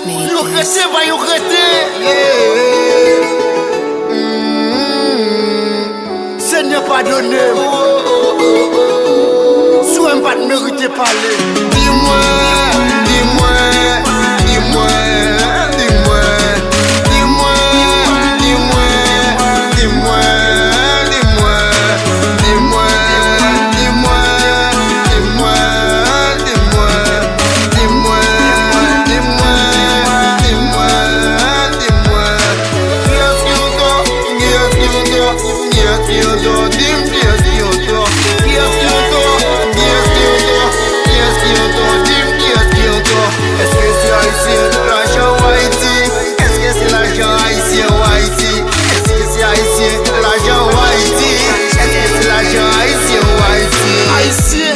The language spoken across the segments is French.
Yo rete, va yo rete. Seigneur pardonnez-moi. Soit pas de mériter parler. Dis-moi, dis-moi, dis-moi, dis-moi, dis-moi, dis-moi, dis-moi, dis-moi, dis-moi, dis-moi, dis-moi, dis-moi, dis-moi, dis-moi, dis-moi, dis-moi. Est-ce que c'est haïtien, l'argent Ayiti? Est-ce que c'est l'argent haïtien Ayiti? Est-ce que c'est haïtien, l'argent Ayiti? Est-ce que c'est l'argent haïtien Ayiti? Haïtien,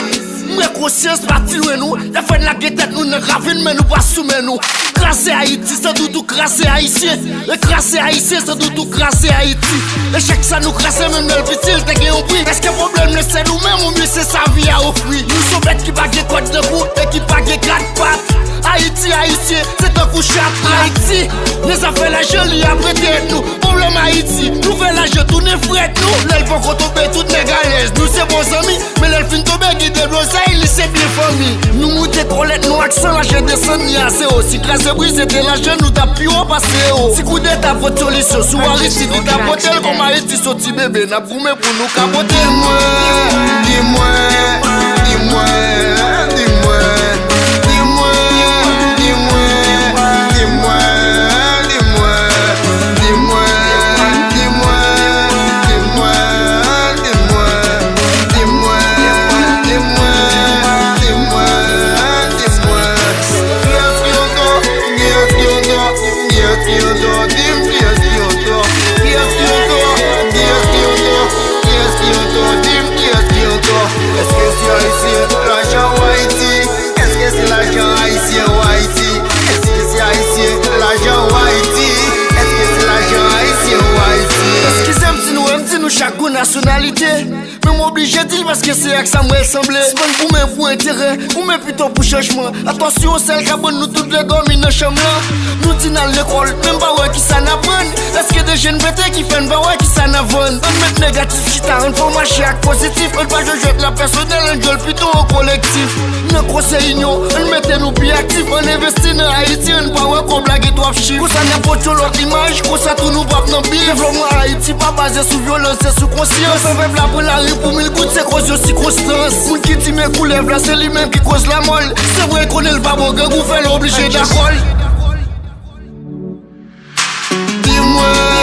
moi conscience parti loin nous. La fin de la guette nous ne ravine mais nous pas soumet nous. Crasser Ayiti, c'est tout crasser haïtien. Le crasser haïtien, c'est tout crasser Ayiti. Le chèque ça nous crasse même dans le petit, t'es gagné au prix. Est-ce que le problème c'est nous-mêmes ou mieux c'est sa vie à offrir? Nous sommes bêtes qui baguent code de bout et qui baguent quatre pattes. Ayiti, haïtien, c'est un coup chat. Ayiti, les affaires la jolie après tête nous. Problème Ayiti, nouvelle la je tourne fret nous. L'elle peut tomber toutes les galères. Nous c'est bons amis, mais l'elle fin tomber qui déblose, il c'est bien famille. Nous moutons colette, nous accent la je descend ni assez haut. Si classe brise de la jeune, nous t'a plus haut passé haut. Si coup d'état votre solution, sous Ayiti, dit ta potel comme Ayiti sorti bébé, n'a goumé pour nous capoter. Dis-moi, dis-moi, dis-moi, dis-moi. Est-ce que c'est haïtien, l'argent Ayiti? Est-ce que c'est l'argent haïtien Ayiti? Est-ce que c'est haïtien, l'argent Ayiti? Est-ce que c'est l'argent haïtien Ayiti? Est-ce que c'est si nous chaque nationalité? Mais m'oblige dit parce que c'est que ça me ressemble. C'est pas pour mes pour intérêt, ou même plutôt pour changement. Attention, celle qui abonne nous toutes les gommes dans chambre là. Nous disons dans l'école, même pas ouais qui ça n'apprenne. Est-ce que des jeunes bêtes qui font pas ouais qui ça n'avance? On met négatif qui t'a un format chaque positif. On pas je jette la personnelle, on gueule plutôt au collectif. Nos conseils on mettez nous plus actifs. On investit dans Ayiti, on pas ouais qu'on blague et toi chiffre. Pour ça n'importe l'autre image, pour ça tout nous va dans le bille. Développement Ayiti pas basé sur violence, c'est sous conscience. On fait la pour la rue pour mille gouttes, c'est cause de circonstances. Moun qui dit mes coulèves là, c'est lui-même qui cause la molle. C'est vrai qu'on est le babon, que vous faites l'obligé d'accord. Dis-moi.